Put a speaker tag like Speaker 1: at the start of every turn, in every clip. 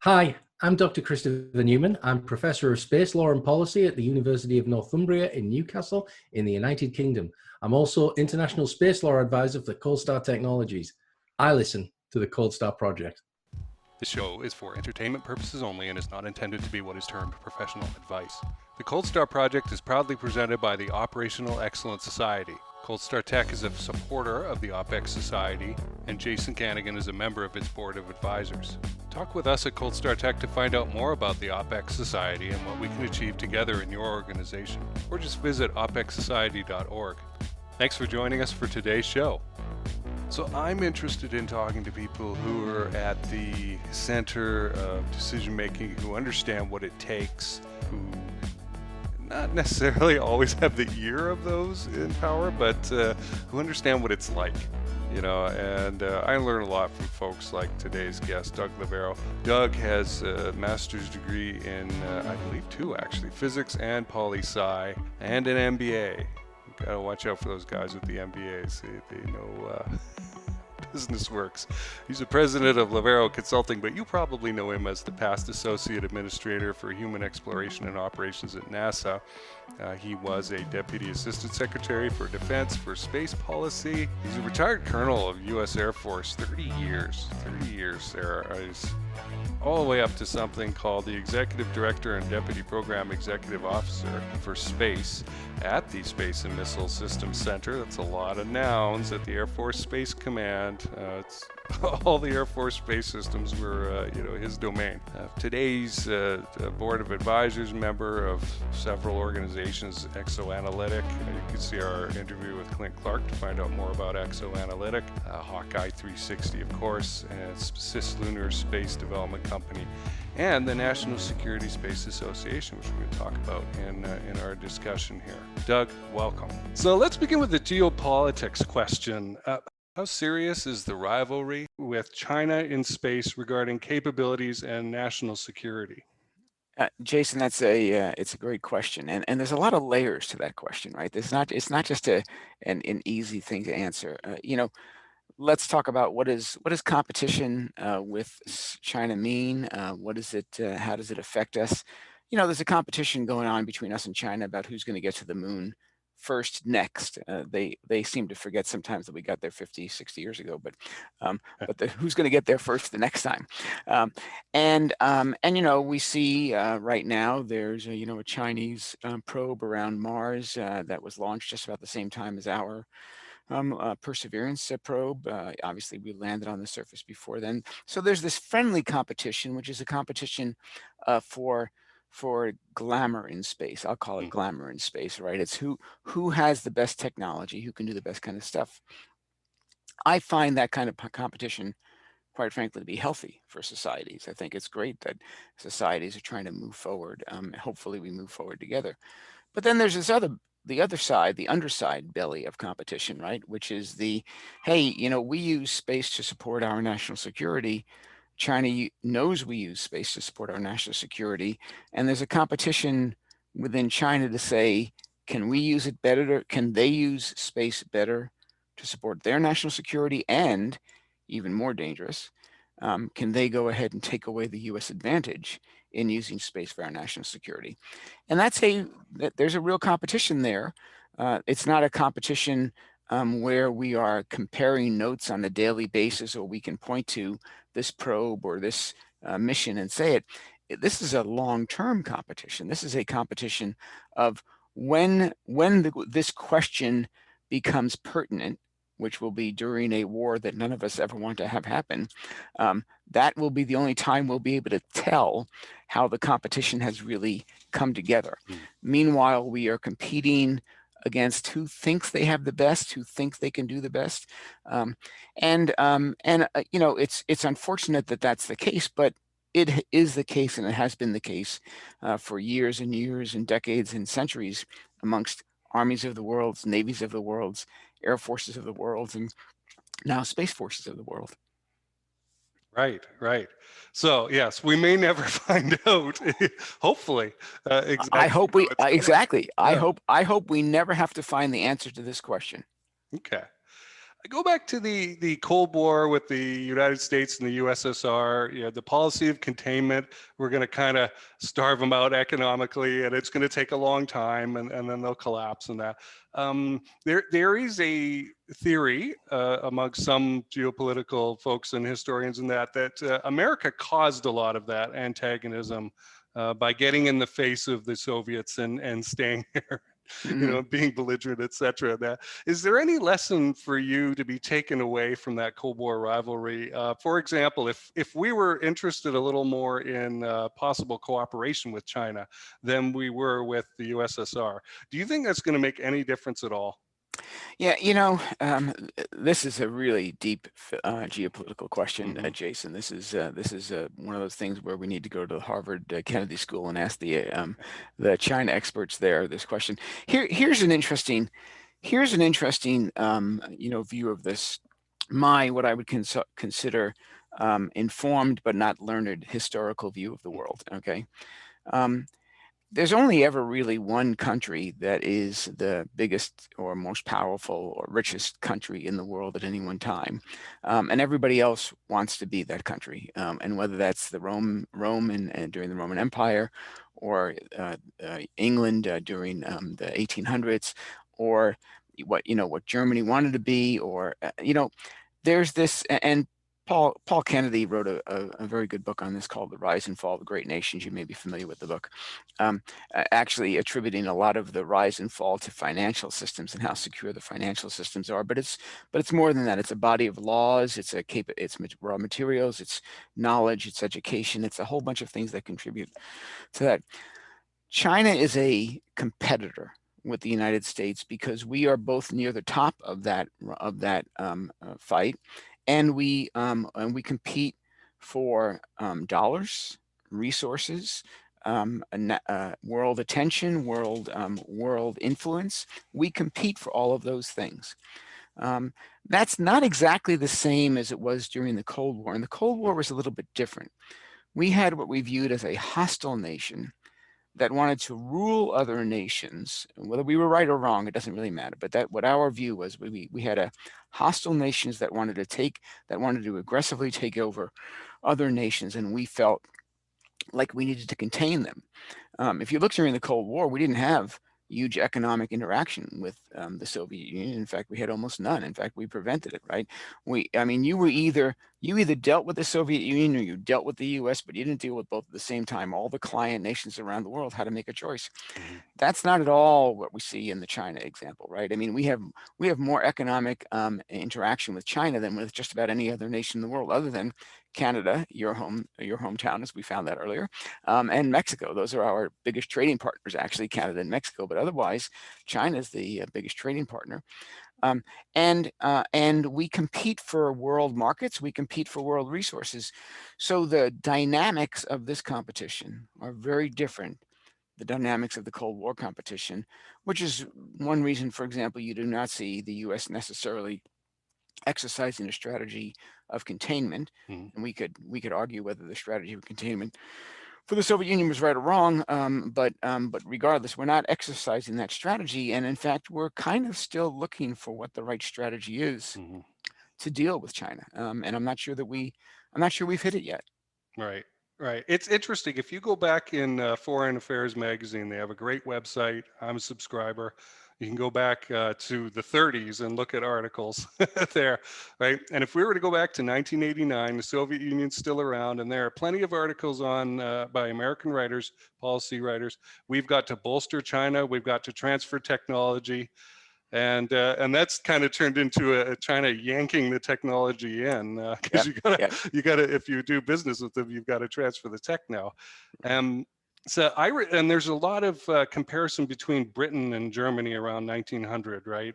Speaker 1: Hi, I'm Dr. Christopher Newman. I'm Professor of Space Law and Policy at the University of Northumbria in Newcastle in the United Kingdom. I'm also International Space Law Advisor for Cold Star Technologies. I listen to the Cold Star Project.
Speaker 2: This show is for entertainment purposes only and is not intended to be what is termed professional advice. The Cold Star Project is proudly presented by the Operational Excellence Society. Cold Star Tech is a supporter of the OPEX Society, and Jason Kanigan is a member of its board of advisors. Talk with us at Cold Star Tech to find out more about the OPEX Society and what we can achieve together in your organization, or just visit opexsociety.org. Thanks for joining us for today's show. So I'm interested in talking to people who are at the center of decision making, who understand what it takes, who not necessarily always have the ear of those in power, but who understand what it's like, and I learn a lot from folks like today's guest, Doug Loverro. Doug has a master's degree in, I believe two actually, physics and poli-sci, and an MBA. Gotta watch out for those guys with the MBAs. They know business works. He's the president of Loverro Consulting, but you probably know him as the past associate administrator for human exploration and operations at NASA. He was a deputy assistant secretary for defense for space policy. He's a retired colonel of U.S. Air Force, 30 years there. He's all the way up to something called the executive director and deputy program executive officer for space at the Space and Missile Systems Center. That's a lot of nouns at the Air Force Space Command. It's all the Air Force space systems were, his domain. Today's board of advisors, member of several organizations, Exoanalytic. You can see our interview with Clint Clark to find out more about Exoanalytic. Hawkeye 360, of course, and Cislunar Space Development Company, and the National Security Space Association, which we're going to talk about in our discussion here. Doug, welcome. So let's begin with the geopolitics question. How serious is the rivalry with China in space regarding capabilities and national security?
Speaker 3: Jason, it's a great question, and there's a lot of layers to that question, right? It's not just an easy thing to answer. Let's talk about what does competition with China mean? What is it? How does it affect us? There's a competition going on between us and China about who's going to get to the moon first next. They seem to forget sometimes that we got there 50, 60 years ago, but who's going to get there first the next time? We see right now there's a Chinese probe around Mars that was launched just about the same time as our Perseverance probe. Obviously, we landed on the surface before then. So there's this friendly competition, which is a competition for glamour in space. I'll call it glamour in space, right? It's who has the best technology, who can do the best kind of stuff. I find that kind of competition, quite frankly, to be healthy for societies. I think it's great that societies are trying to move forward. Hopefully we move forward together. But then there's the other side, the underside belly of competition, right? Which is hey, we use space to support our national security. China knows we use space to support our national security, and there's a competition within China to say, can we use it better? Can they use space better to support their national security? And even more dangerous, can they go ahead and take away the U.S. advantage in using space for our national security? And there's a real competition there. It's not a competition where we are comparing notes on a daily basis, or we can point to this probe or this mission and say it. This is a long-term competition. This is a competition of when this question becomes pertinent, which will be during a war that none of us ever want to have happen. That will be the only time we'll be able to tell how the competition has really come together. Meanwhile, we are competing against who thinks they have the best, who think they can do the best. It's unfortunate that that's the case, but it is the case, and it has been the case for years and years and decades and centuries amongst armies of the world, navies of the world, air forces of the world, and now space forces of the world.
Speaker 2: Right. So yes, we may never find out. Hopefully, exactly.
Speaker 3: I hope we exactly. Yeah. I hope we never have to find the answer to this question.
Speaker 2: Okay. I go back to the Cold War with the United States and the USSR. You know, the policy of containment. We're going to kind of starve them out economically, and it's going to take a long time, and then they'll collapse. And that there is a theory among some geopolitical folks and historians in that America caused a lot of that antagonism by getting in the face of the Soviets and staying here. You know, being belligerent, etc. That is there any lesson for you to be taken away from that Cold War rivalry? For example, if we were interested a little more in possible cooperation with China than we were with the USSR, do you think that's going to make any difference at all?
Speaker 3: Yeah, this is a really deep geopolitical question, Jason. This is one of those things where we need to go to the Harvard Kennedy School and ask the China experts there this question. Here's an interesting view of this. What I would consider informed but not learned historical view of the world. Okay. There's only ever really one country that is the biggest or most powerful or richest country in the world at any one time. And everybody else wants to be that country. And whether that's the Rome and during the Roman Empire, or England during the 1800s, or what Germany wanted to be, or, there's this, and Paul Kennedy wrote a very good book on this called The Rise and Fall of the Great Nations. You may be familiar with the book, actually attributing a lot of the rise and fall to financial systems and how secure the financial systems are. But it's more than that. It's a body of laws. It's raw materials. It's knowledge. It's education. It's a whole bunch of things that contribute to that. China is a competitor with the United States because we are both near the top of that fight. And we compete for dollars, resources, world attention, world influence. We compete for all of those things. That's not exactly the same as it was during the Cold War. And the Cold War was a little bit different. We had what we viewed as a hostile nation that wanted to rule other nations. Whether we were right or wrong, it doesn't really matter. But what our view was, we had a hostile nations that wanted to aggressively take over other nations, and we felt like we needed to contain them. If you look during the Cold War, we didn't have huge economic interaction with the Soviet Union. In fact, we had almost none. In fact, we prevented it, right? You either dealt with the Soviet Union or you dealt with the US, but you didn't deal with both at the same time. All the client nations around the world had to make a choice. That's not at all what we see in the China example, right? I mean, we have more economic interaction with China than with just about any other nation in the world, other than Canada, your hometown, as we found that earlier, and Mexico. Those are our biggest trading partners, actually, Canada and Mexico. But otherwise, China is the biggest trading partner. And we compete for world markets. We compete for world resources. So the dynamics of this competition are very different. The dynamics of the Cold War competition, which is one reason, for example, you do not see the U.S. necessarily exercising a strategy of containment. And we could argue whether the strategy of containment for the Soviet Union was right or wrong, but regardless, we're not exercising that strategy, and in fact, we're kind of still looking for what the right strategy is to deal with China. And I'm not sure we've hit it yet.
Speaker 2: Right. Right. It's interesting. If you go back in Foreign Affairs magazine, they have a great website. I'm a subscriber. You can go back to the 30s and look at articles there, right? And if we were to go back to 1989, the Soviet Union's still around, and there are plenty of articles on by American writers, policy writers. We've got to bolster China. We've got to transfer technology. And that's kind of turned into a China yanking the technology in because you gotta if you do business with them, you've got to transfer the tech now. So and there's a lot of comparison between Britain and Germany around 1900, right?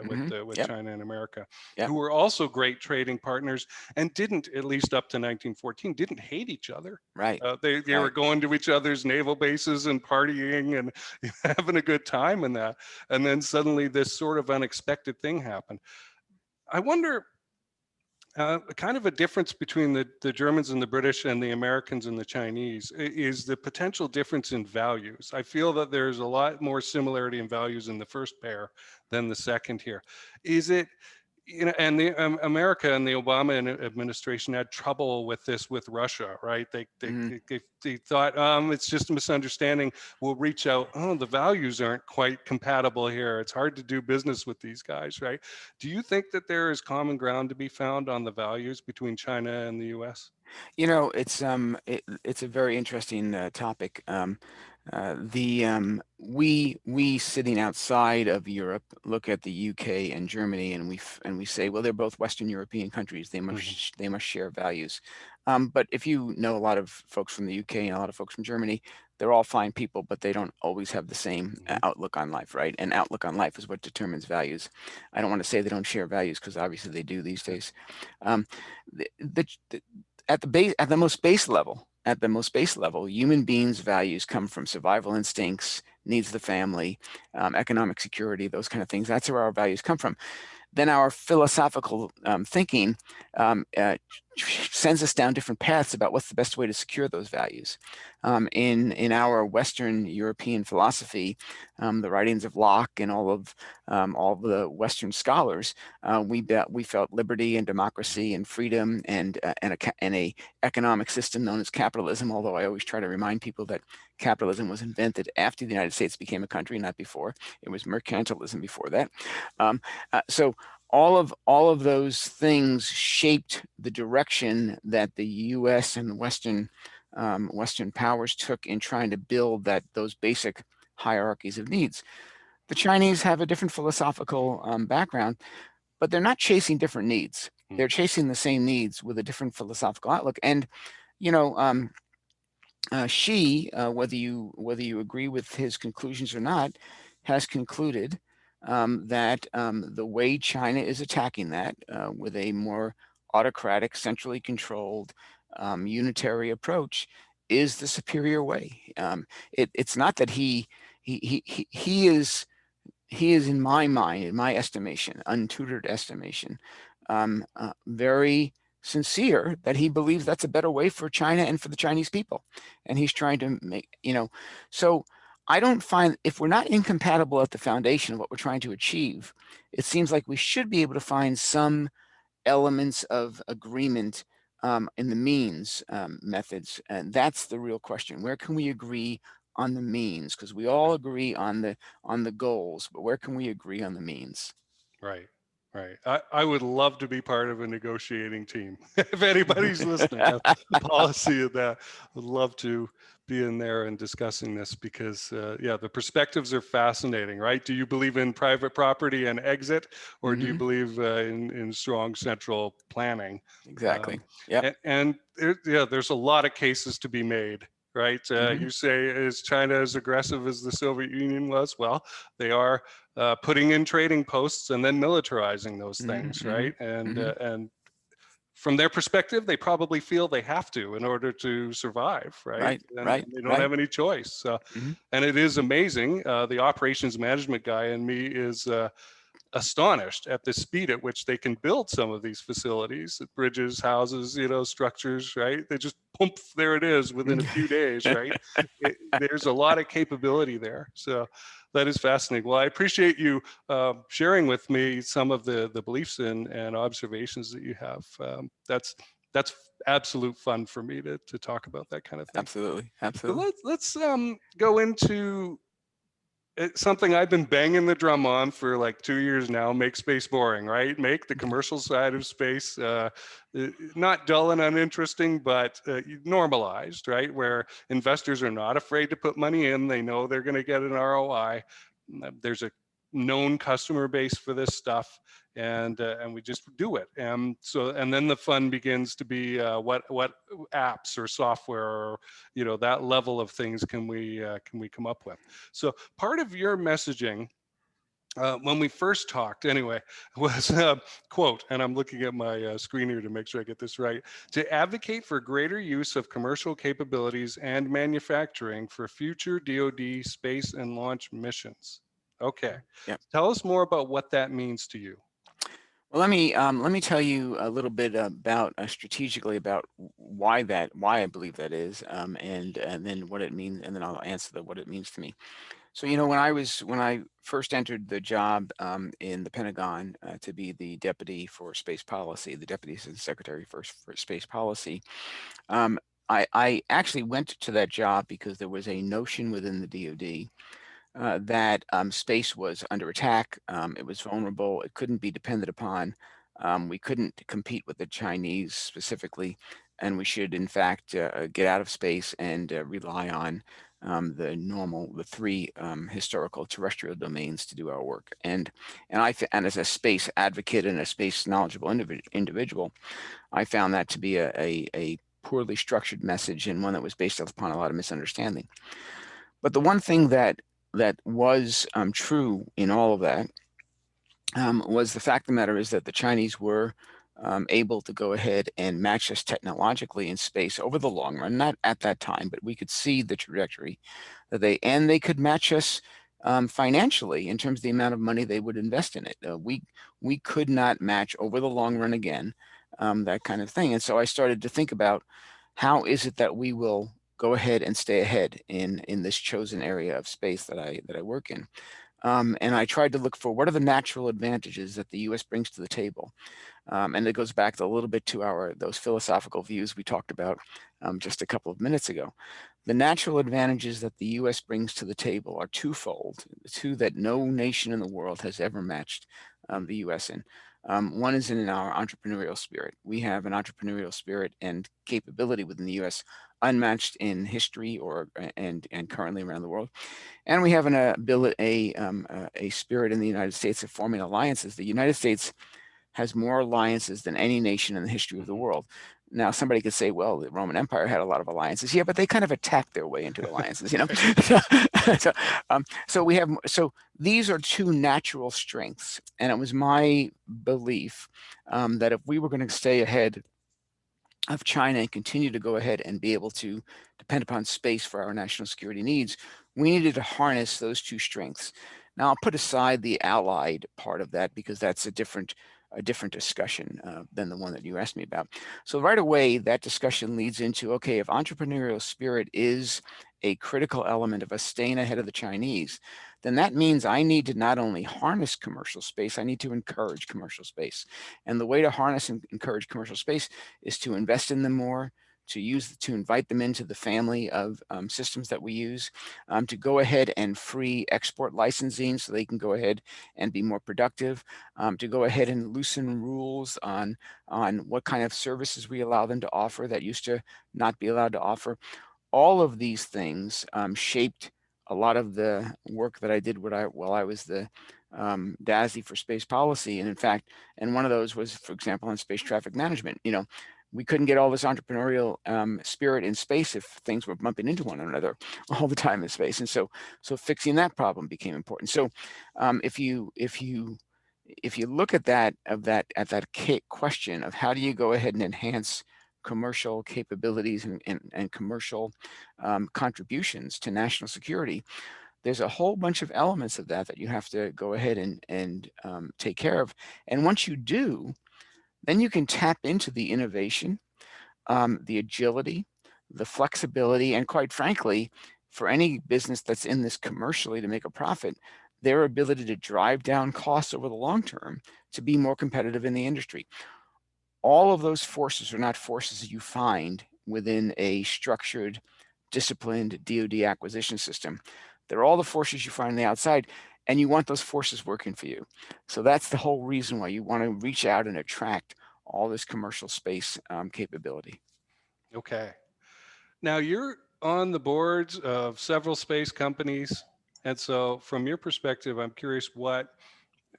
Speaker 2: With China and America, who were also great trading partners and didn't, at least up to 1914, didn't hate each other.
Speaker 3: Right.
Speaker 2: They were going to each other's naval bases and partying and having a good time in that. And then suddenly this sort of unexpected thing happened. I wonder, kind of a difference between the Germans and the British and the Americans and the Chinese is the potential difference in values. I feel that there's a lot more similarity in values in the first pair than the second here. Is it, you know, and the America and the Obama administration had trouble with this with Russia, right? They thought it's just a misunderstanding. We'll reach out. Oh, the values aren't quite compatible here. It's hard to do business with these guys, right? Do you think that there is common ground to be found on the values between China and the U.S.?
Speaker 3: You know, it's a very interesting topic. We sitting outside of Europe look at the UK and Germany, and we say, well, they're both Western European countries. They must share values. But if you know a lot of folks from the UK and a lot of folks from Germany, they're all fine people, but they don't always have the same outlook on life, right? And outlook on life is what determines values. I don't want to say they don't share values, because obviously they do these days. The, the, at the most base level, human beings' values come from survival instincts, needs of the family, economic security, those kind of things. That's where our values come from. Then our philosophical thinking sends us down different paths about what's the best way to secure those values. In our Western European philosophy, the writings of Locke and all of the Western scholars, we felt liberty and democracy and freedom and a economic system known as capitalism. Although I always try to remind people that capitalism was invented after the United States became a country, not before. It was mercantilism before that. So all of those things shaped the direction that the U.S. and the Western powers took in trying to build those basic hierarchies of needs. The Chinese have a different philosophical background, but they're not chasing different needs. They're chasing the same needs with a different philosophical outlook. And you know, Xi, whether you agree with his conclusions or not, has concluded that the way China is attacking that with a more autocratic, centrally controlled, unitary approach is the superior way. It's not that he is in my mind, in my estimation, untutored estimation, very sincere that he believes that's a better way for China and for the Chinese people. And he's trying to make, so I don't find, if we're not incompatible at the foundation of what we're trying to achieve, it seems like we should be able to find some elements of agreement in the means methods. And that's the real question. Where can we agree on the means? Because we all agree on the goals, but where can we agree on the means?
Speaker 2: Right. Right. I would love to be part of a negotiating team. If anybody's listening, the policy of that, would love to be in there and discussing this, because yeah, the perspectives are fascinating, right? Do you believe in private property and exit, or do you believe in strong central planning?
Speaker 3: Exactly. Yeah.
Speaker 2: And yeah, there's a lot of cases to be made. Right. You say, is China as aggressive as the Soviet Union was? Well, they are putting in trading posts and then militarizing those things. Right. And from their perspective, they probably feel they have to in order to survive. Right. And they don't have any choice. So, and it is amazing. The operations management guy in me is astonished at the speed at which they can build some of these facilities, bridges, houses, structures, right? They just pump, there it is within a few days, right? There's a lot of capability there. So that is fascinating. Well, I appreciate you sharing with me some of the beliefs and observations that you have. That's absolute fun for me to talk about that kind of thing.
Speaker 3: Absolutely.
Speaker 2: So let's go into something I've been banging the drum on for like 2 years now: make space boring, right? Make the commercial side of space not dull and uninteresting, but normalized, right? Where investors are not afraid to put money in. They know they're going to get an ROI. There's a known customer base for this stuff, and we just do it. And then the fun begins to be what apps or software or that level of things can we come up with. So part of your messaging when we first talked anyway was quote, and I'm looking at my screen here to make sure I get this right: to advocate for greater use of commercial capabilities and manufacturing for future DoD space and launch missions. Okay.
Speaker 3: Yep.
Speaker 2: Tell us more about what that means to you.
Speaker 3: Well, let me tell you a little bit about strategically about why I believe that is, and then what it means, and then I'll answer what it means to me. So, when I first entered the job in the Pentagon to be the deputy for space policy, the deputy assistant secretary for space policy, um, I actually went to that job because there was a notion within the DoD that space was under attack. It was vulnerable. It couldn't be depended upon. We couldn't compete with the Chinese specifically, and we should, in fact, get out of space and rely on the three historical terrestrial domains to do our work. And and as a space advocate and a space knowledgeable individual, I found that to be a poorly structured message, and one that was based upon a lot of misunderstanding. But the one thing that was true in all of that was the fact of the matter is that the Chinese were able to go ahead and match us technologically in space over the long run, not at that time, but we could see the trajectory that they could match us financially in terms of the amount of money they would invest in it. We could not match over the long run again, that kind of thing. And so I started to think about how is it that we will go ahead and stay ahead in this chosen area of space that I work in. And I tried to look for what are the natural advantages that the U.S. brings to the table. And it goes back a little bit to those philosophical views we talked about just a couple of minutes ago. The natural advantages that the U.S. brings to the table are twofold, two that no nation in the world has ever matched the U.S. in. One is in our entrepreneurial spirit. We have an entrepreneurial spirit and capability within the U.S. unmatched in history and currently around the world. And we have a spirit in the United States of forming alliances. The United States has more alliances than any nation in the history of the world. Now, somebody could say, well, the Roman Empire had a lot of alliances. Yeah, but they kind of attacked their way into alliances, so these are two natural strengths. And it was my belief that if we were going to stay ahead of China and continue to go ahead and be able to depend upon space for our national security needs, we needed to harness those two strengths. Now, I'll put aside the allied part of that because that's a different discussion than the one that you asked me about. So right away, that discussion leads into, okay, if entrepreneurial spirit is a critical element of us staying ahead of the Chinese, then that means I need to not only harness commercial space, I need to encourage commercial space. And the way to harness and encourage commercial space is to invest in them more, to invite them into the family of systems that we use, to go ahead and free export licensing so they can go ahead and be more productive, to go ahead and loosen rules on what kind of services we allow them to offer that used to not be allowed to offer. All of these things shaped a lot of the work that I did while I was the DASI for space policy. And in fact, one of those was, for example, on space traffic management. We couldn't get all this entrepreneurial spirit in space if things were bumping into one another all the time in space. And so fixing that problem became important. So if you look at that question of how do you go ahead and enhance commercial capabilities and commercial contributions to national security, there's a whole bunch of elements of that you have to go ahead and take care of. And once you do, then you can tap into the innovation, the agility, the flexibility, and quite frankly, for any business that's in this commercially to make a profit, their ability to drive down costs over the long term to be more competitive in the industry. All of those forces are not forces you find within a structured, disciplined DoD acquisition system. They're all the forces you find on the outside, and you want those forces working for you. So that's the whole reason why you want to reach out and attract all this commercial space capability.
Speaker 2: Okay. Now you're on the boards of several space companies. And so from your perspective, I'm curious what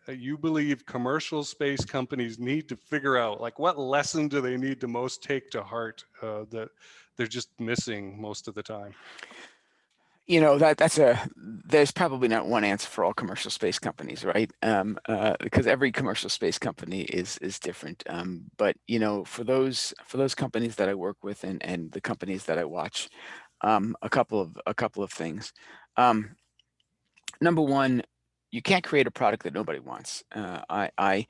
Speaker 2: you believe commercial space companies need to figure out. Like, what lesson do they need to most take to heart that they're just missing most of the time?
Speaker 3: There's probably not one answer for all commercial space companies, right? Because every commercial space company is different. But for those companies that I work with and the companies that I watch, a couple of things. Number one, you can't create a product that nobody wants. I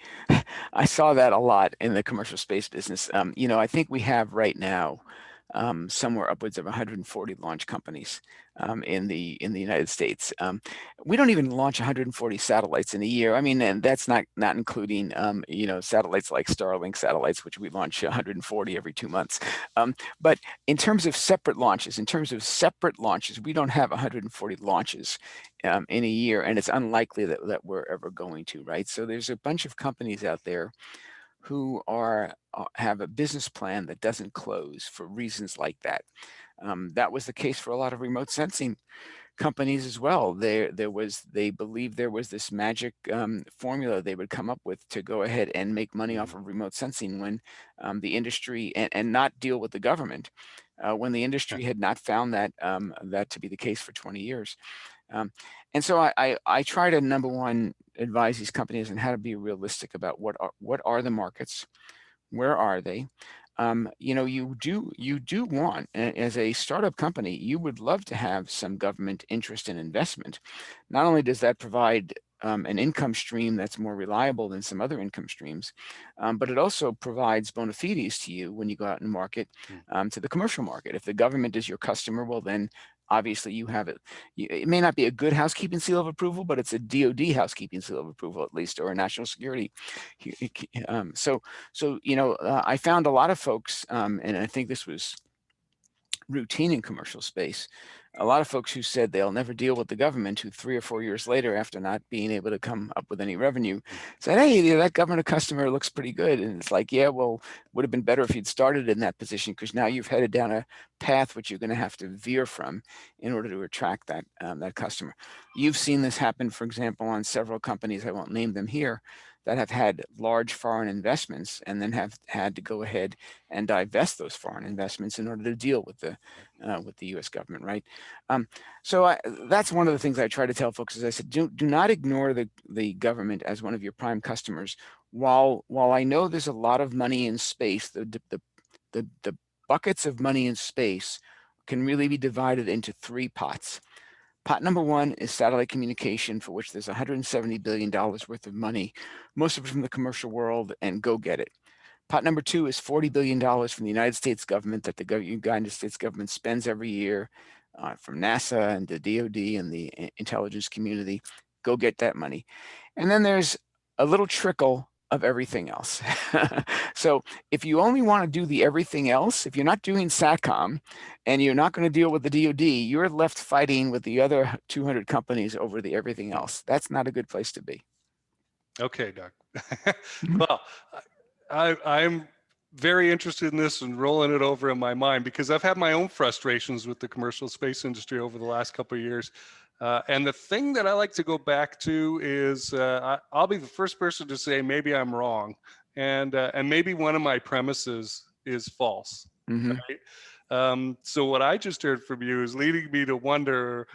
Speaker 3: saw that a lot in the commercial space business. I think we have right now somewhere upwards of 140 launch companies in the United States. We don't even launch 140 satellites in a year. I mean, and that's not including satellites like Starlink satellites, which we launch 140 every 2 months. But in terms of separate launches, we don't have 140 launches in a year, and it's unlikely that we're ever going to, right? So there's a bunch of companies out there who have a business plan that doesn't close for reasons like that. That was the case for a lot of remote sensing companies as well. They believed there was this magic formula they would come up with to go ahead and make money off of remote sensing when the industry and not deal with the government when the industry had not found that to be the case for 20 years. And so I try to, number one, advise these companies on how to be realistic about what are the markets, where are they. You do want, as a startup company, you would love to have some government interest and investment. Not only does that provide an income stream that's more reliable than some other income streams, but it also provides bona fides to you when you go out and market to the commercial market. If the government is your customer, well then obviously you have it. It may not be a good housekeeping seal of approval, but it's a DoD housekeeping seal of approval at least, or a national security. I found a lot of folks, and I think this was routine in commercial space, a lot of folks who said they'll never deal with the government, who 3 or 4 years later, after not being able to come up with any revenue, said, hey, that government customer looks pretty good. And it's like, yeah, well, would have been better if you'd started in that position, because now you've headed down a path which you're going to have to veer from in order to attract that customer. You've seen this happen, for example, on several companies, I won't name them here, that have had large foreign investments and then have had to go ahead and divest those foreign investments in order to deal with the U.S. government, right? That's one of the things I try to tell folks. Is I said, do not ignore the government as one of your prime customers. While I know there's a lot of money in space, the buckets of money in space can really be divided into 3 pots. Pot number 1 is satellite communication, for which there's $170 billion worth of money, most of it from the commercial world, and go get it. Pot number 2 is $40 billion from the United States government that the United States government spends every year from NASA and the DoD and the intelligence community. Go get that money. And then there's a little trickle of everything else. So if you only want to do the everything else, if you're not doing SATCOM and you're not going to deal with the DoD, you're left fighting with the other 200 companies over the everything else. That's not a good place to be.
Speaker 2: Okay, Doug. Well, I'm very interested in this and rolling it over in my mind, because I've had my own frustrations with the commercial space industry over the last couple of years. And the thing that I like to go back to is I'll be the first person to say maybe I'm wrong, and maybe one of my premises is false. Right? So what I just heard from you is leading me to wonder,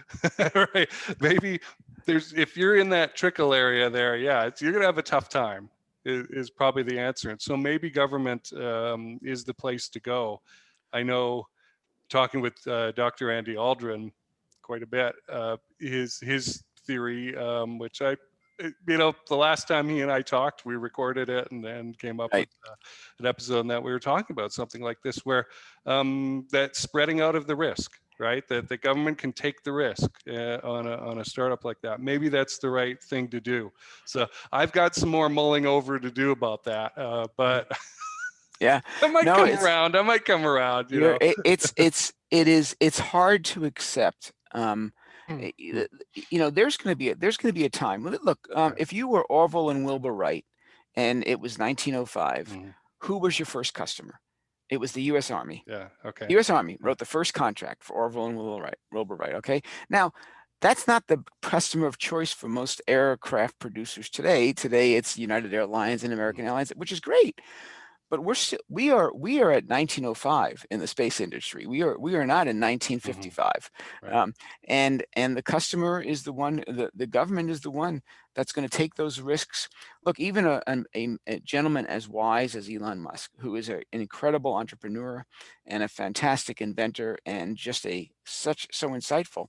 Speaker 2: right? Maybe if you're in that trickle area there, yeah, you're gonna have a tough time. Is probably the answer. And so maybe government is the place to go. I know, talking with Dr. Andy Aldrin quite a bit, his theory, which the last time he and I talked, we recorded it and then came up with an episode that we were talking about something like this, where that spreading out of the risk, right? That the government can take the risk on a startup like that. Maybe that's the right thing to do. So I've got some more mulling over to do about that, but
Speaker 3: yeah,
Speaker 2: I might come around.
Speaker 3: It's hard to accept. There's going to be a time. Look, if you were Orville and Wilbur Wright, and it was 1905, who was your first customer? It was the U.S. Army.
Speaker 2: Yeah. Okay.
Speaker 3: U.S. Army wrote the first contract for Orville and Wilbur Wright. Okay. Now, that's not the customer of choice for most aircraft producers today. Today, it's United Airlines and American Airlines, which is great. But we are at 1905 in the space industry. We are not in 1955.
Speaker 2: Right.
Speaker 3: And the customer is the one. The government is the one that's going to take those risks. Look, even a gentleman as wise as Elon Musk, who is an incredible entrepreneur and a fantastic inventor and just so insightful,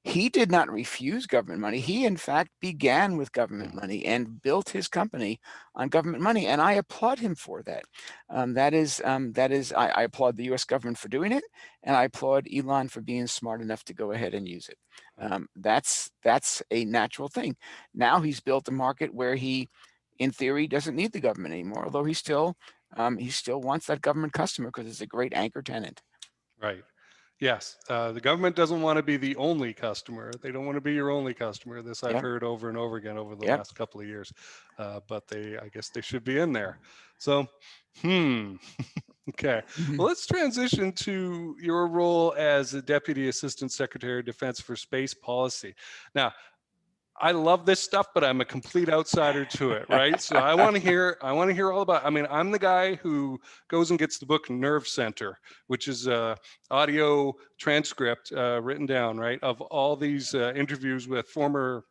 Speaker 3: he did not refuse government money. He, in fact, began with government money and built his company on government money, and I applaud him for that. I applaud the U.S. government for doing it, and I applaud Elon for being smart enough to go ahead and use it. That's a natural thing. Now he's built a market where he, in theory, doesn't need the government anymore, although he still wants that government customer because it's a great anchor tenant.
Speaker 2: Right. Yes. The government doesn't want to be the only customer. They don't want to be your only customer. This I've heard over and over again over the last couple of years. But I guess they should be in there. So, okay. Well, let's transition to your role as a Deputy Assistant Secretary of Defense for Space Policy. Now, I love this stuff, but I'm a complete outsider to it, right? So I want to hear all about. I mean, I'm the guy who goes and gets the book Nerve Center, which is a audio transcript written down, right, of all these interviews with former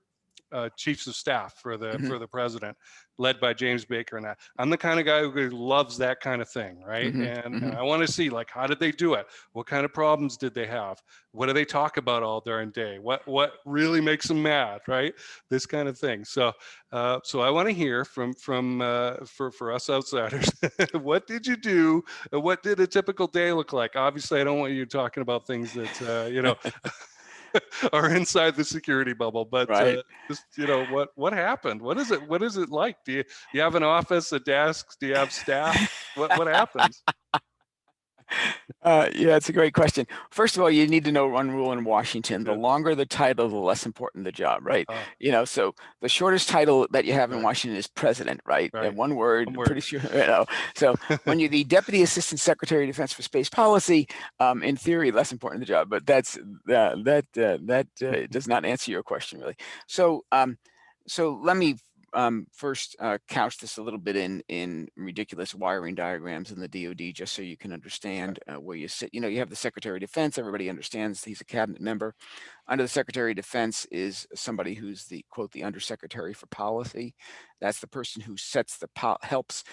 Speaker 2: chiefs of staff for the president, led by James Baker. And I'm the kind of guy who loves that kind of thing, right? And I want to see, like, how did they do it? What kind of problems did they have? What do they talk about all during day? What really makes them mad, right? This kind of thing. So so I want to hear from for us outsiders, what did you do? What did a typical day look like? Obviously, I don't want you talking about things that you know. are inside the security bubble, but just, you know, what happened? What is it like? Do you have an office, a desk? Do you have staff? What happens?
Speaker 3: Yeah, it's a great question. First of all, you need to know one rule in Washington: the longer the title, the less important the job, right? You know, so the shortest title that you have in Washington is president, right? And one word, pretty sure, you know. So when you're the Deputy Assistant Secretary of Defense for Space Policy, in theory, less important the job, but that does not answer your question really. So so let me first couch this a little bit in ridiculous wiring diagrams in the DoD, just so you can understand where you sit. You know, you have the Secretary of Defense. Everybody understands he's a cabinet member. Under the Secretary of Defense is somebody who's the, quote, the Undersecretary for Policy. That's the person who sets the helps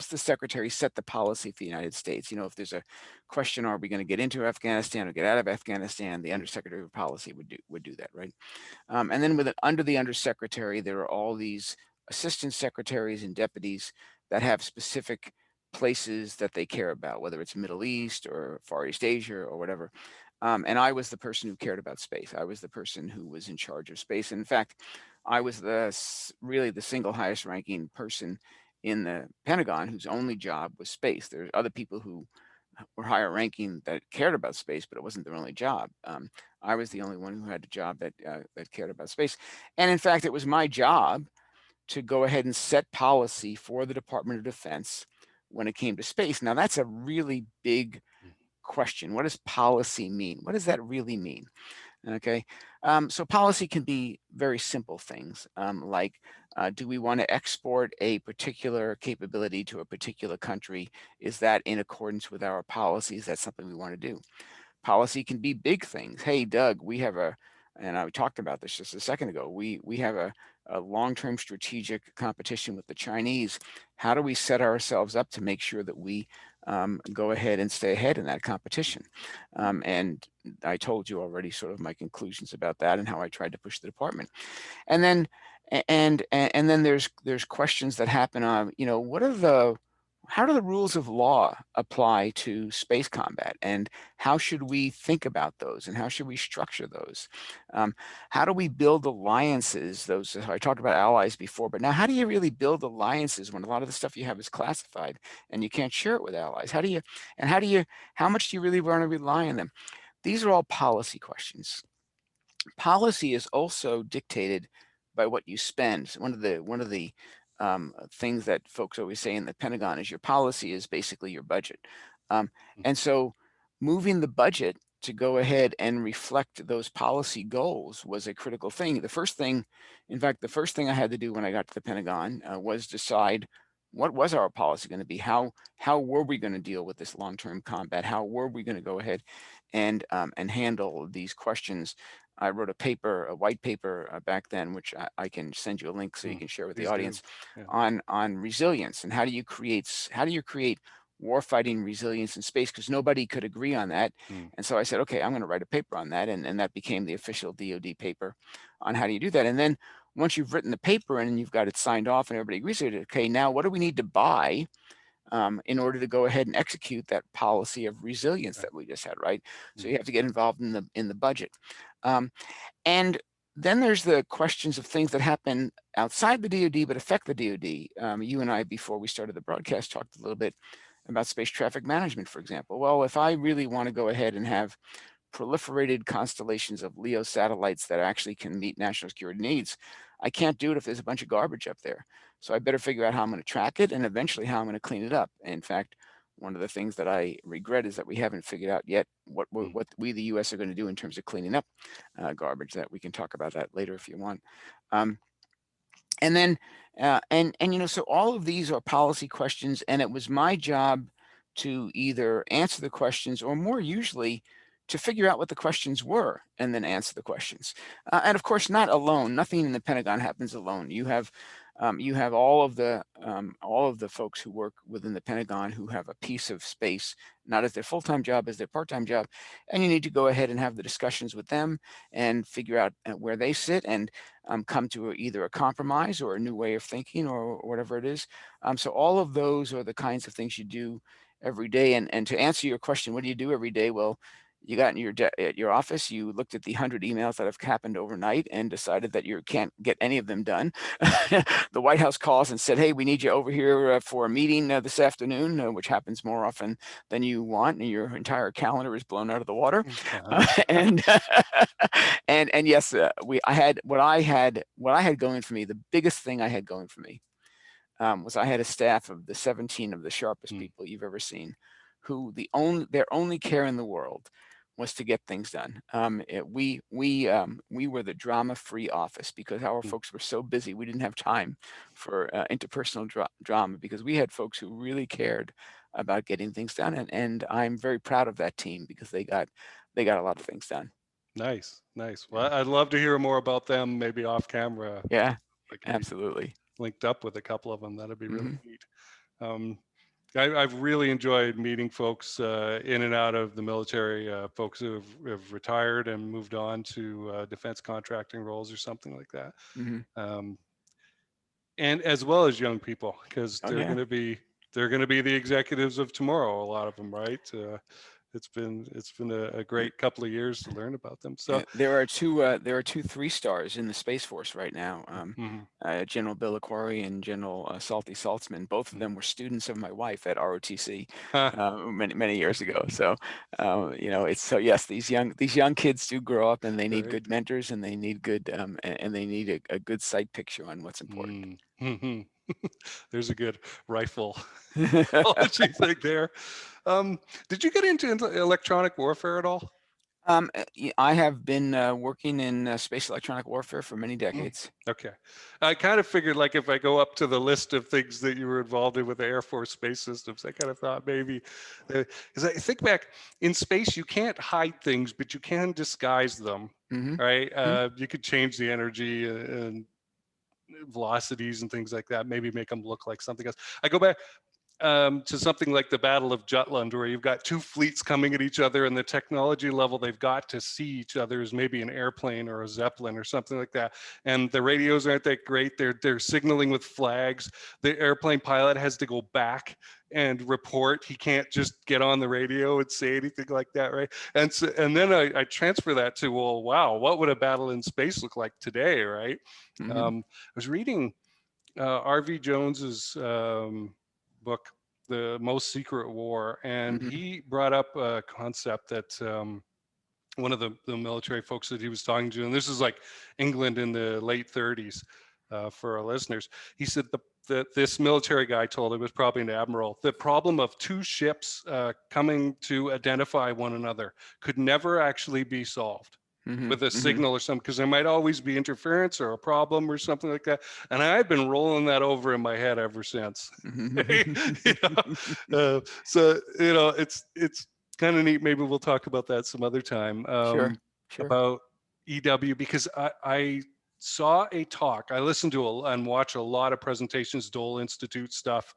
Speaker 3: the Secretary set the policy for the United States. You know, if there's a question, are we going to get into Afghanistan or get out of Afghanistan, the Undersecretary for Policy would do that, right? And then under the Undersecretary, there are all these assistant secretaries and deputies that have specific places that they care about, whether it's Middle East or Far East Asia or whatever. And I was the person who cared about space. I was the person who was in charge of space. And in fact, I was really the single highest ranking person in the Pentagon whose only job was space. There's other people who were higher ranking that cared about space, but it wasn't their only job. I was the only one who had a job that cared about space. And in fact, it was my job to go ahead and set policy for the Department of Defense when it came to space. Now, that's a really big question. What does policy mean? What does that really mean? Okay, so policy can be very simple things, like do we want to export a particular capability to a particular country? Is that in accordance with our policies? That's something we want to do. Policy can be big things. Hey, Doug, we have and I talked about this just a second ago, we have a long-term strategic competition with the Chinese. How do we set ourselves up to make sure that we go ahead and stay ahead in that competition? And I told you already sort of my conclusions about that and how I tried to push the department. And then there's questions that happen on, you know, how do the rules of law apply to space combat, and how should we think about those, and how should we structure those? How do we build alliances? I talked about allies before, but now how do you really build alliances when a lot of the stuff you have is classified and you can't share it with allies? How much do you really want to rely on them? These are all policy questions. Policy is also dictated by what you spend. One of the things that folks always say in the Pentagon is your policy is basically your budget. And so moving the budget to go ahead and reflect those policy goals was a critical thing. The first thing I had to do when I got to the Pentagon was decide what was our policy going to be? How were we going to deal with this long-term combat? How were we going to go ahead and handle these questions? I wrote a white paper back then, which I can send you a link so you can share with the audience on resilience, and how do you create warfighting resilience in space, because nobody could agree on that.
Speaker 2: Mm.
Speaker 3: And so I said, okay, I'm going to write a paper on that. And that became the official DoD paper on how do you do that. And then once you've written the paper and you've got it signed off and everybody agrees with it, okay, now what do we need to buy in order to go ahead and execute that policy of resilience that we just had, right? So you have to get involved in the budget. And then there's the questions of things that happen outside the DoD but affect the DoD. You and I, before we started the broadcast, talked a little bit about space traffic management, for example. Well, if I really want to go ahead and have proliferated constellations of LEO satellites that actually can meet national security needs, I can't do it if there's a bunch of garbage up there. So I better figure out how I'm going to track it and eventually how I'm going to clean it up. In fact, one of the things that I regret is that we haven't figured out yet what we, the U.S., are going to do in terms of cleaning up garbage. That we can talk about that later if you want. And then, so all of these are policy questions, and it was my job to either answer the questions or, more usually, to figure out what the questions were and then answer the questions. And of course, not alone. Nothing in the Pentagon happens alone. You have all of the folks who work within the Pentagon who have a piece of space, not as their full-time job, as their part-time job, and you need to go ahead and have the discussions with them and figure out where they sit and come to either a compromise or a new way of thinking or whatever it is. So all of those are the kinds of things you do every day. And to answer your question, what do you do every day? Well, you got in your office, you looked at the 100 emails that have happened overnight and decided that you can't get any of them done. The White House calls and said, hey, we need you over here for a meeting this afternoon, which happens more often than you want, and your entire calendar is blown out of the water. And yes, I had what I had going for me. The biggest thing I had going for me was I had a staff of the 17 of the sharpest people you've ever seen, who their only care in the world was to get things done. We were the drama-free office because our folks were so busy. We didn't have time for interpersonal drama because we had folks who really cared about getting things done. And I'm very proud of that team because they got a lot of things done.
Speaker 2: Nice. Well, I'd love to hear more about them, maybe off camera.
Speaker 3: Yeah, absolutely.
Speaker 2: Linked up with a couple of them. That'd be really neat. I've really enjoyed meeting folks in and out of the military, folks who have retired and moved on to defense contracting roles or something like that. And as well as young people, because they're going to be the executives of tomorrow. A lot of them, right? It's been a great couple of years to learn about them. So
Speaker 3: there are two 3-stars in the Space Force right now. General Bill Aquari and General Salty Saltzman. Both of them were students of my wife at ROTC many years ago. So it's so yes, these young kids do grow up, and they need good mentors, and they need good and they need a good sight picture on what's important.
Speaker 2: There's a good rifle analogy thing there. Did you get into electronic warfare at all?
Speaker 3: I have been working in space electronic warfare for many decades.
Speaker 2: Okay. I kind of figured, like, if I go up to the list of things that you were involved in with the Air Force Space Systems, I kind of thought maybe, because I think back, in space, you can't hide things, but you can disguise them, right? You could change the energy and velocities and things like that, maybe make them look like something else. I go back to something like the Battle of Jutland, where you've got two fleets coming at each other, and the technology level they've got to see each other is maybe an airplane or a Zeppelin or something like that. And the radios aren't that great. They're signaling with flags. The airplane pilot has to go back and report. He can't just get on the radio and say anything like that, right? And so, and then I transfer that to, well, wow, what would a battle in space look like today, right? I was reading R.V. Jones's book, The Most Secret War, and he brought up a concept that one of the military folks that he was talking to, and this is like England in the late 30s for our listeners, he said that this military guy told him, it was probably an admiral, the problem of two ships coming to identify one another could never actually be solved with a signal or something, because there might always be interference or a problem or something like that. And I've been rolling that over in my head ever since. So it's kind of neat. Maybe we'll talk about that some other time.
Speaker 3: Sure.
Speaker 2: About EW, because I saw a talk. I listened to and watch a lot of presentations, Dole Institute stuff.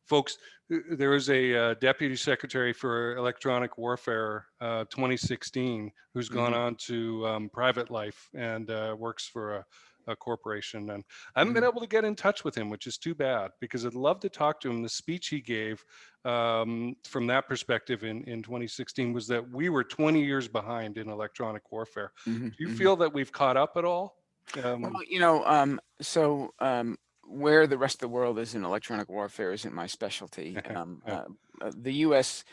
Speaker 2: Folks, there was a deputy secretary for electronic warfare, 2016, who's gone on to private life and works for a corporation. And I haven't been able to get in touch with him, which is too bad, because I'd love to talk to him. The speech he gave from that perspective in 2016 was that we were 20 years behind in electronic warfare. Do you feel that we've caught up at all?
Speaker 3: Well, where the rest of the world is in electronic warfare isn't my specialty. The U.S.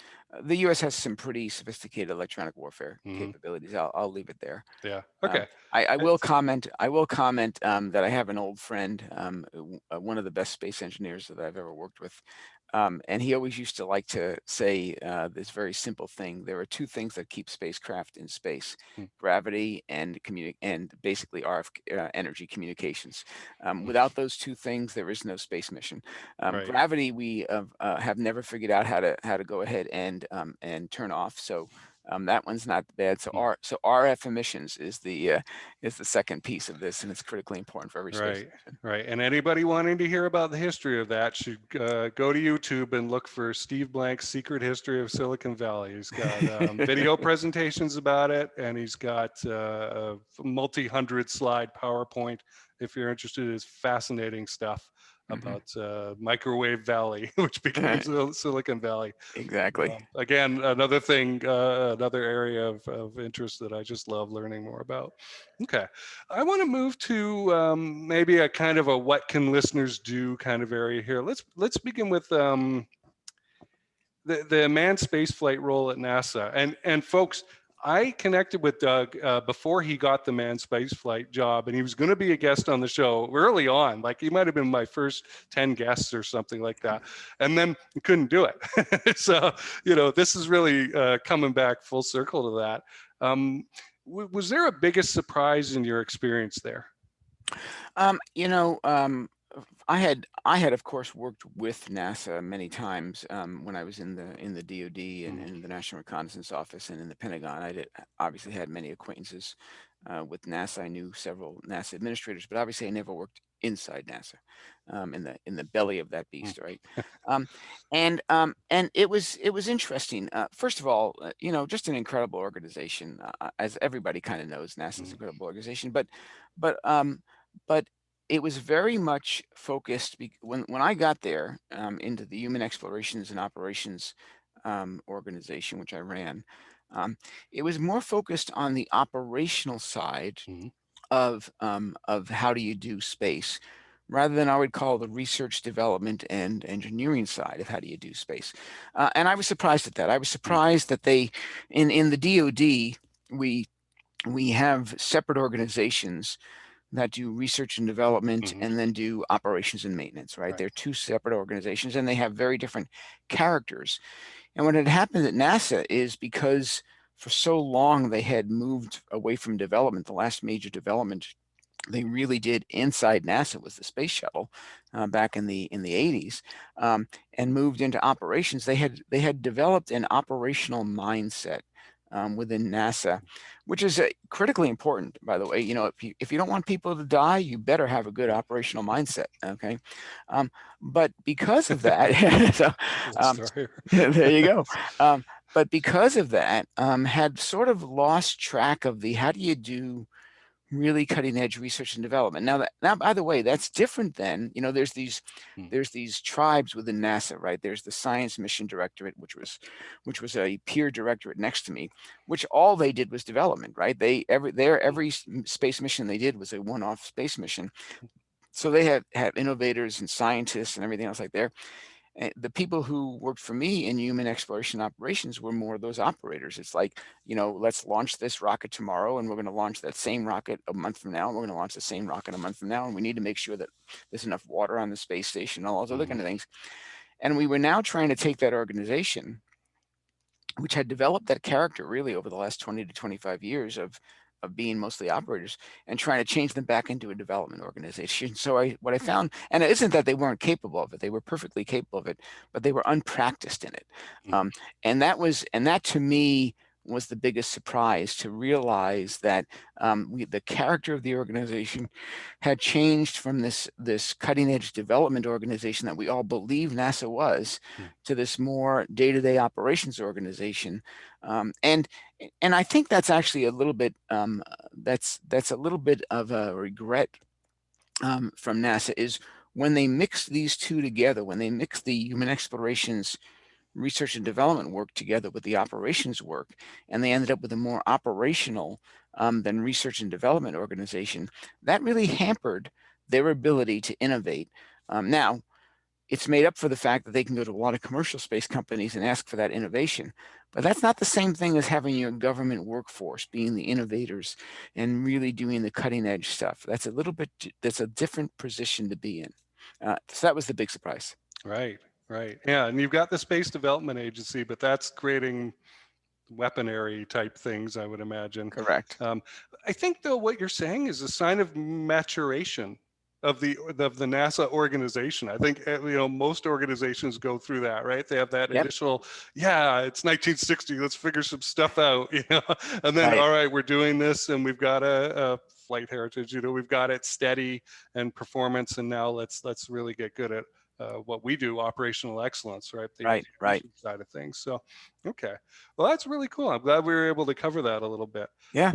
Speaker 3: has some pretty sophisticated electronic warfare capabilities. I'll leave it there.
Speaker 2: Yeah. Okay.
Speaker 3: I will comment. That I have an old friend, one of the best space engineers that I've ever worked with, and he always used to like to say this very simple thing: there are two things that keep spacecraft in space: gravity and basically RF energy communications. Without those two things, there is no space mission.
Speaker 2: Right.
Speaker 3: Gravity, we have never figured out how to go ahead and turn off. So that one's not bad. So RF emissions is the second piece of this, and it's critically important for every space mission.
Speaker 2: Right. And anybody wanting to hear about the history of that should go to YouTube and look for Steve Blank's Secret History of Silicon Valley. He's got video presentations about it, and he's got a multi-hundred slide PowerPoint. If you're interested, it's fascinating stuff about Microwave Valley, which became Silicon Valley.
Speaker 3: Exactly.
Speaker 2: Again, another thing, another area of interest that I just love learning more about. Okay, I want to move to maybe a kind of a what can listeners do kind of area here. Let's begin with the manned spaceflight role at NASA. And folks, I connected with Doug before he got the manned spaceflight job, and he was going to be a guest on the show early on. Like, he might have been my first 10 guests or something like that. And then he couldn't do it. So, this is really coming back full circle to that. Was there a biggest surprise in your experience there?
Speaker 3: I had of course worked with NASA many times when I was in the DoD and in the National Reconnaissance Office and in the Pentagon. I obviously had many acquaintances with NASA. I knew several NASA administrators, but obviously I never worked inside NASA, in the belly of that beast, right? And it was interesting. First of all, just an incredible organization, as everybody kind of knows. NASA's an incredible organization, but it was very much focused when I got there into the Human Explorations and Operations organization, which I ran. It was more focused on the operational side of how do you do space, rather than I would call the research, development, and engineering side of how do you do space. And I was surprised at that. I was surprised that they, in the DoD, we have separate organizations that do research and development and then do operations and maintenance, right? They're two separate organizations, and they have very different characters. And what had happened at NASA is, because for so long they had moved away from development, the last major development they really did inside NASA was the space shuttle back in the 80s, and moved into operations. They had developed an operational mindset within NASA, which is critically important, by the way. If you don't want people to die, you better have a good operational mindset. Okay, but because of that, there you go. But because of that, had sort of lost track of the how do you do really cutting edge research and development. Now, by the way, that's different than, there's these tribes within NASA, right? There's the Science Mission Directorate, which was a peer directorate next to me, which all they did was development, right? Every space mission they did was a one-off space mission. So they have innovators and scientists and everything else like there. The people who worked for me in human exploration operations were more of those operators. It's like, let's launch this rocket tomorrow, and we're going to launch that same rocket a month from now, and we're going to launch the same rocket a month from now, and we need to make sure that there's enough water on the space station, all those other kind of things. And we were now trying to take that organization, which had developed that character really over the last 20 to 25 years of being mostly operators, and trying to change them back into a development organization. So what I found, and it isn't that they weren't capable of it, they were perfectly capable of it, but they were unpracticed in it. And that to me was the biggest surprise, to realize that the character of the organization had changed from this cutting edge development organization that we all believe NASA was, to this more day-to-day operations organization. And I think that's actually a little bit that's a little bit of a regret from NASA, is when they mix these two together, when they mix the human explorations research and development work together with the operations work, and they ended up with a more operational than research and development organization, that really hampered their ability to innovate. Now, it's made up for the fact that they can go to a lot of commercial space companies and ask for that innovation. But that's not the same thing as having your government workforce being the innovators and really doing the cutting edge stuff. That's a different position to be in. So that was the big surprise.
Speaker 2: Right, right. Yeah, and you've got the Space Development Agency, but that's creating weaponry type things, I would imagine.
Speaker 3: Correct.
Speaker 2: I think, though, what you're saying is a sign of maturation of the NASA organization. I think most organizations go through that, right? They have that initial, yeah, it's 1960, let's figure some stuff out, and then all right, we're doing this, and we've got a flight heritage, we've got it steady and performance, and now let's really get good at what we do, operational excellence, right? The
Speaker 3: Right.
Speaker 2: side of things. So, okay, well, that's really cool. I'm glad we were able to cover that a little bit.
Speaker 3: Yeah.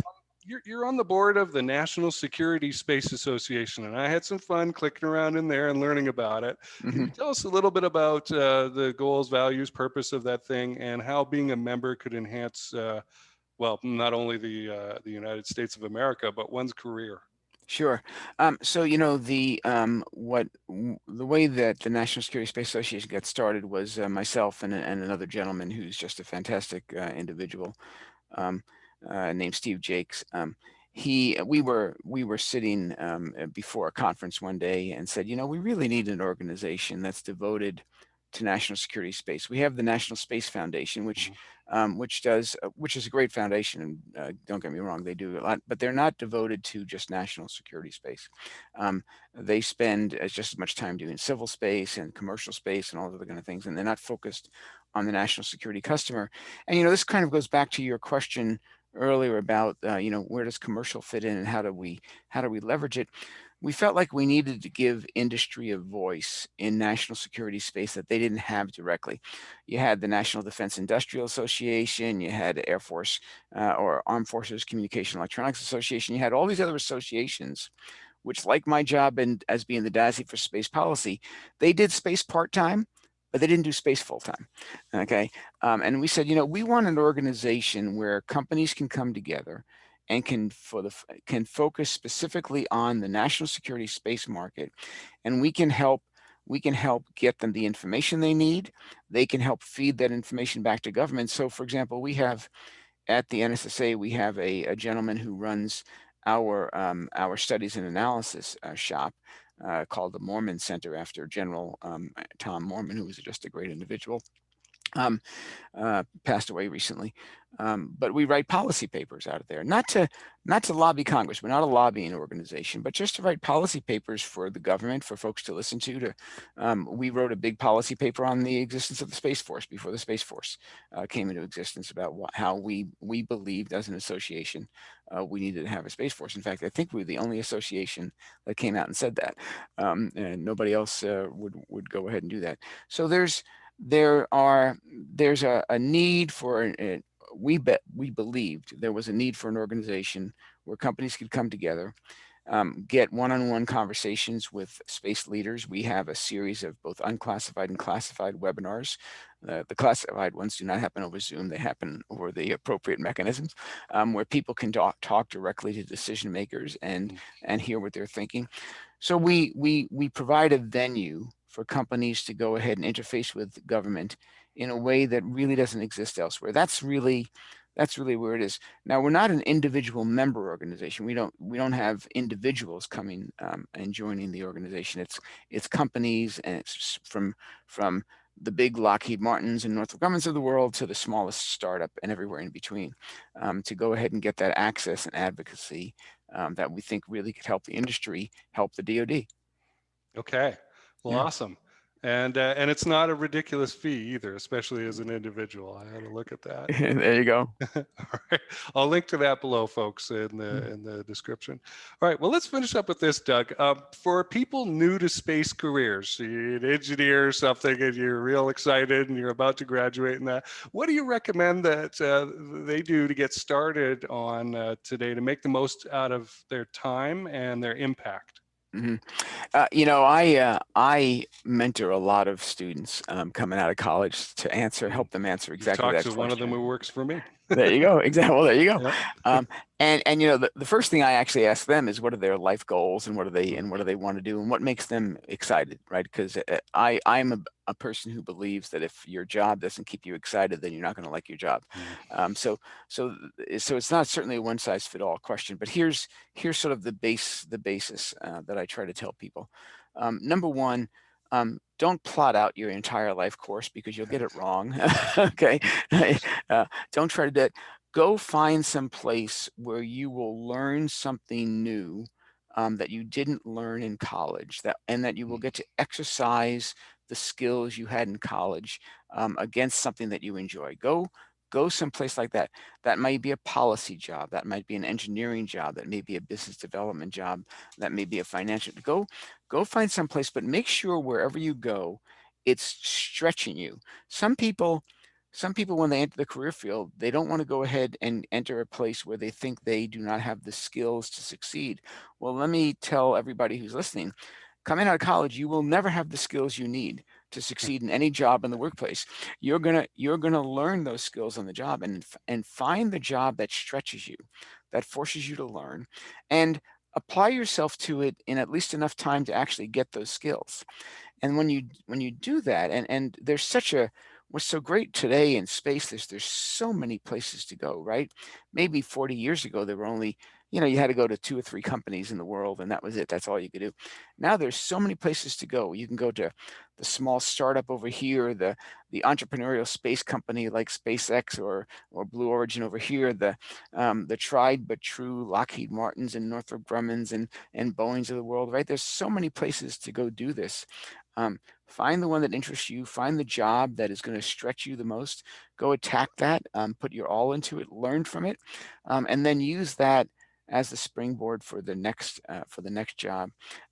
Speaker 2: You're on the board of the National Security Space Association, and I had some fun clicking around in there and learning about it. Can you tell us a little bit about the goals, values, purpose of that thing, and how being a member could enhance, well, not only the United States of America, but one's career?
Speaker 3: Sure. So the way that the National Security Space Association got started was myself and another gentleman who's just a fantastic individual, named Steve Jakes. We were sitting before a conference one day and said, we really need an organization that's devoted to national security space. We have the National Space Foundation, which is a great foundation, and don't get me wrong, they do a lot, but they're not devoted to just national security space. They spend just as much time doing civil space and commercial space and all other kind of things, and they're not focused on the national security customer. And this kind of goes back to your question earlier about where does commercial fit in and how do we leverage it. We felt like we needed to give industry a voice in national security space that they didn't have directly. You had the National Defense Industrial Association, you had Air Force or Armed Forces Communication Electronics Association, you had all these other associations, which, like my job as being the DASI for space policy, they did space part-time, but they didn't do space full-time, okay? And we said, we want an organization where companies can come together and can focus specifically on the national security space market, and we can help get them the information they need. They can help feed that information back to government. So, for example, we have at the NSSA, we have a gentleman who runs our studies and analysis shop called the Moorman Center, after General Tom Moorman, who was just a great individual. Passed away recently, but we write policy papers out of there, not to lobby Congress. We're not a lobbying organization, but just to write policy papers for the government, for folks to listen to. We wrote a big policy paper on the existence of the Space Force before the Space Force came into existence, about how we believed as an association we needed to have a Space Force. In fact, I think we were the only association that came out and said that, and nobody else would go ahead and do that. So there's a need for we believed there was a need for an organization where companies could come together, get one-on-one conversations with space leaders. We have a series of both unclassified and classified webinars. The classified ones do not happen over Zoom; they happen over the appropriate mechanisms, where people can talk directly to decision makers and hear what they're thinking. So we provide a venue for companies to go ahead and interface with government in a way that really doesn't exist elsewhere. That's really where it is. Now, we're not an individual member organization. We don't have individuals coming and joining the organization. It's companies, and it's from the big Lockheed Martins and Northrop Grumman's of the world to the smallest startup and everywhere in between, to go ahead and get that access and advocacy that we think really could help the industry, help the DoD.
Speaker 2: Okay. Well, awesome. And it's not a ridiculous fee either, especially as an individual. I had to look at that.
Speaker 3: There you go.
Speaker 2: All right. I'll link to that below, folks, in the description. All right. Well, let's finish up with this, Doug. For people new to space careers, you're an engineer or something, and you're real excited, and you're about to graduate, and that. What do you recommend that they do to get started on today to make the most out of their time and their impact?
Speaker 3: I mentor a lot of students coming out of college to help them answer exactly that question.
Speaker 2: Talk to one of them who works for me.
Speaker 3: There you go. Exactly. Well, there you go.
Speaker 2: Yep.
Speaker 3: And the first thing I actually ask them is, what are their life goals, and what do they want to do, and what makes them excited, right? Because I'm a person who believes that if your job doesn't keep you excited, then you're not going to like your job. So it's not certainly a one size fit all question, but here's sort of the basis that I try to tell people. Number one, don't plot out your entire life course, because you'll get it wrong. Okay. Don't try to do it. Go find some place where you will learn something new that you didn't learn in college, and that you will get to exercise the skills you had in college against something that you enjoy. Go someplace like that. That might be a policy job. That might be an engineering job. That may be a business development job. That may be a financial. Go find someplace, but make sure wherever you go, it's stretching you. Some people, when they enter the career field, they don't want to go ahead and enter a place where they think they do not have the skills to succeed. Well, let me tell everybody who's listening, coming out of college, you will never have the skills you need to succeed in any job in the workplace. You're gonna learn those skills on the job, and find the job that stretches you, that forces you to learn, and apply yourself to it in at least enough time to actually get those skills. And when you do that, and there's what's so great today in space, there's so many places to go, right? Maybe 40 years ago, there were only, you had to go to 2 or 3 companies in the world, and that was it. That's all you could do. Now there's so many places to go. You can go to the small startup over here, the entrepreneurial space company like SpaceX or Blue Origin over here, the tried but true Lockheed Martins and Northrop Grumman's and Boeing's of the world, right? There's so many places to go do this. Find the one that interests you, find the job that is going to stretch you the most, go attack that, put your all into it, learn from it, and then use that as the springboard for the next job.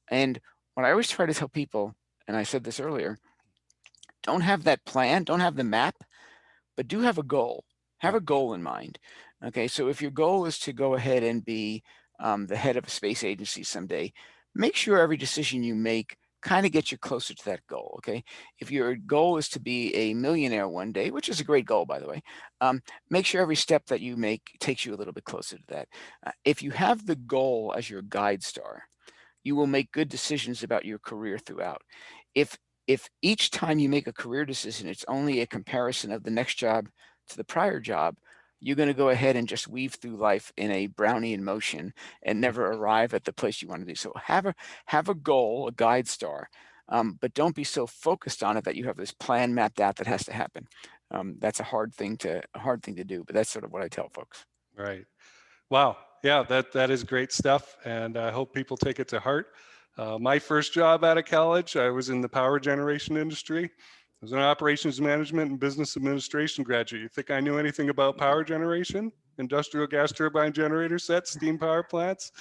Speaker 3: And what I always try to tell people, and I said this earlier, don't have that plan, don't have the map, but do have a goal. Have a goal in mind. Okay, so if your goal is to go ahead and be the head of a space agency someday, make sure every decision you make kind of gets you closer to that goal. Okay, if your goal is to be a millionaire one day, which is a great goal, by the way, make sure every step that you make takes you a little bit closer to that. If you have the goal as your guide star, you will make good decisions about your career throughout. If each time you make a career decision, it's only a comparison of the next job to the prior job, you're going to go ahead and just weave through life in a Brownian motion and never arrive at the place you want to be. So have a goal, a guide star, but don't be so focused on it that you have this plan mapped out that has to happen. That's a hard thing to do, but that's sort of what I tell folks.
Speaker 2: Right. Wow. Yeah, that is great stuff, and I hope people take it to heart. My first job out of college, I was in the power generation industry. I was an operations management and business administration graduate. You think I knew anything about power generation? Industrial gas turbine generator sets, steam power plants?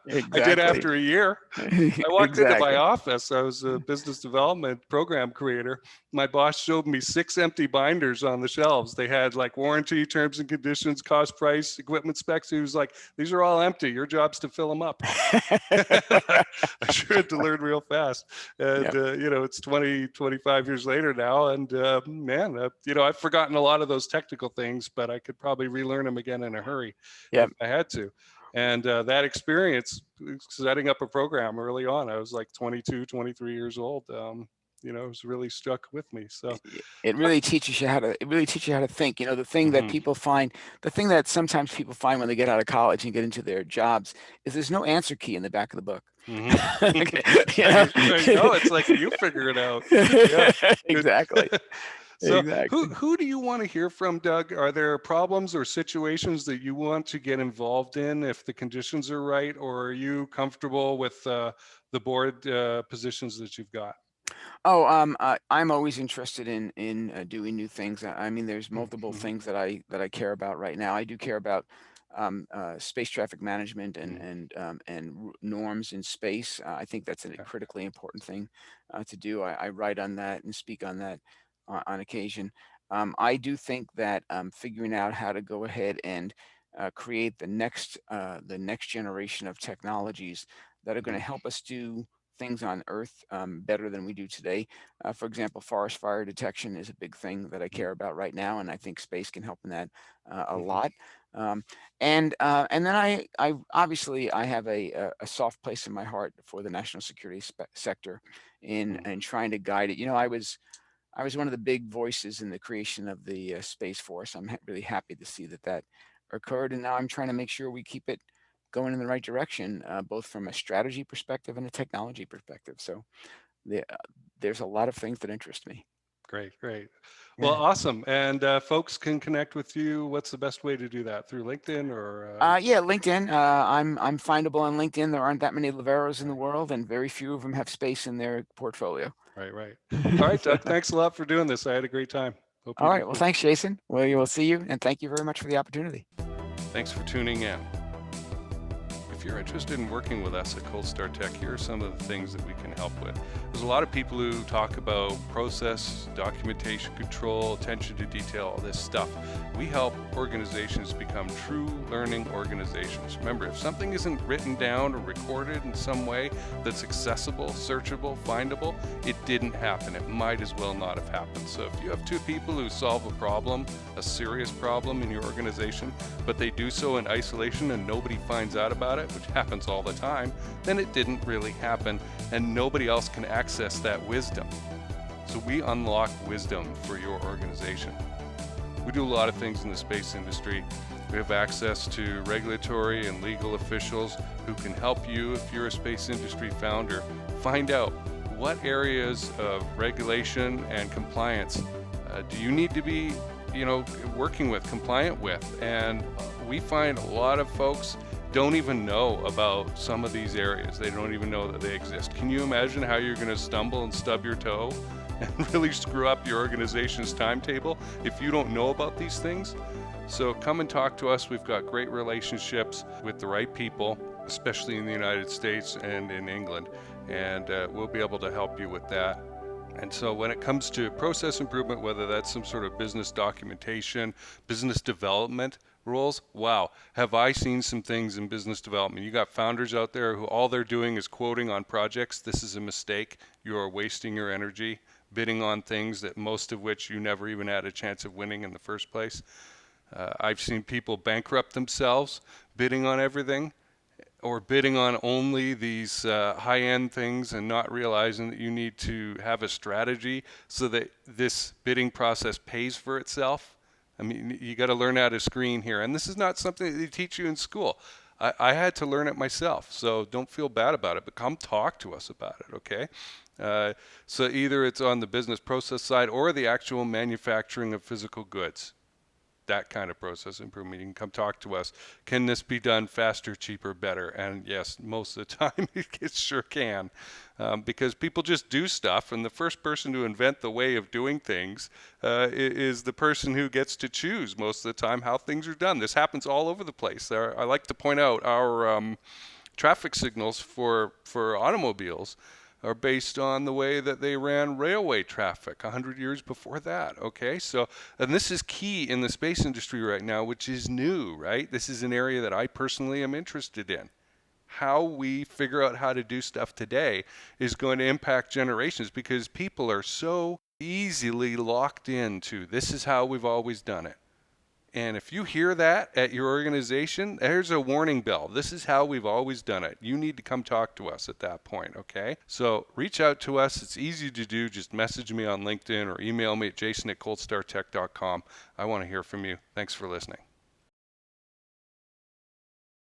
Speaker 3: Exactly.
Speaker 2: I did after a year. I walked into my
Speaker 3: Exactly.
Speaker 2: office. I was a business development program creator. My boss showed me 6 empty binders on the shelves. They had like warranty, terms and conditions, cost, price, equipment specs. He was like, these are all empty. Your job's to fill them up. I sure had to learn real fast. And, it's 25 years later now. And man, I've forgotten a lot of those technical things, but I could probably relearn them again in a hurry if I had to. And that experience, setting up a program early on, I was like 22, 23 years old. It was really stuck with me. So
Speaker 3: it really teaches you how to think. The thing that people find, the thing that sometimes people find when they get out of college and get into their jobs is there's no answer key in the back of the book.
Speaker 2: It's like you figure it out. Yeah.
Speaker 3: Exactly.
Speaker 2: So
Speaker 3: exactly.
Speaker 2: who do you want to hear from, Doug? Are there problems or situations that you want to get involved in if the conditions are right, or are you comfortable with the board positions that you've got?
Speaker 3: I'm always interested in doing new things. I mean, there's multiple things that I care about right now. I do care about space traffic management and norms in space. I think that's a critically important thing to do. I write on that and speak on that on occasion. I do think that figuring out how to go ahead and create the next generation of technologies that are going to help us do things on Earth better than we do today. For example, forest fire detection is a big thing that I care about right now, and I think space can help in that a lot. And then I obviously I have a soft place in my heart for the national security sector in trying to guide it. I was one of the big voices in the creation of the Space Force. I'm really happy to see that occurred, and now I'm trying to make sure we keep it going in the right direction, both from a strategy perspective and a technology perspective. So there's a lot of things that interest me.
Speaker 2: Great. Well, awesome. And folks can connect with you. What's the best way to do that? Through LinkedIn or?
Speaker 3: Yeah, LinkedIn. I'm findable on LinkedIn. There aren't that many Loverros in the world, and very few of them have space in their portfolio.
Speaker 2: Right. All right, Doug. Thanks a lot for doing this. I had a great time.
Speaker 3: All right. Well, thanks, Jason. Well, we will see you, and thank you very much for the opportunity.
Speaker 2: Thanks for tuning in. If you're interested in working with us at Cold Star Tech, here are some of the things that we can help with. There's a lot of people who talk about process, documentation control, attention to detail, all this stuff. We help organizations become true learning organizations. Remember, if something isn't written down or recorded in some way that's accessible, searchable, findable, it didn't happen. It might as well not have happened. So if you have two people who solve a problem, a serious problem in your organization, but they do so in isolation and nobody finds out about it, which happens all the time, then it didn't really happen and nobody else can access that wisdom. So we unlock wisdom for your organization. We do a lot of things in the space industry. We have access to regulatory and legal officials who can help you, if you're a space industry founder, find out what areas of regulation and compliance do you need to be working with, compliant with. And we find a lot of folks don't even know about some of these areas. They don't even know that they exist. Can you imagine how you're going to stumble and stub your toe and really screw up your organization's timetable if you don't know about these things? So come and talk to us. We've got great relationships with the right people, especially in the United States and in England, and we'll be able to help you with that. And so when it comes to process improvement, whether that's some sort of business documentation, business development rules, wow, have I seen some things in business development. You got founders out there who all they're doing is quoting on projects. This is a mistake. You are wasting your energy bidding on things that most of which you never even had a chance of winning in the first place. I've seen people bankrupt themselves bidding on everything, or bidding on only these high-end things and not realizing that you need to have a strategy so that this bidding process pays for itself. I mean, you got to learn how to screen here. And this is not something that they teach you in school. I had to learn it myself, so don't feel bad about it, but come talk to us about it, okay? So either it's on the business process side or the actual manufacturing of physical goods. That kind of process improvement. You can come talk to us. Can this be done faster, cheaper, better? And yes, most of the time it sure can, because people just do stuff, and the first person to invent the way of doing things is the person who gets to choose most of the time how things are done. This happens all over the place. I like to point out our traffic signals for automobiles are based on the way that they ran railway traffic 100 years before that, okay? So, and this is key in the space industry right now, which is new, right? This is an area that I personally am interested in. How we figure out how to do stuff today is going to impact generations, because people are so easily locked into this is how we've always done it. And if you hear that at your organization, there's a warning bell. This is how we've always done it. You need to come talk to us at that point, okay? So reach out to us. It's easy to do. Just message me on LinkedIn or email me at jason@coldstartech.com. I want to hear from you. Thanks for listening.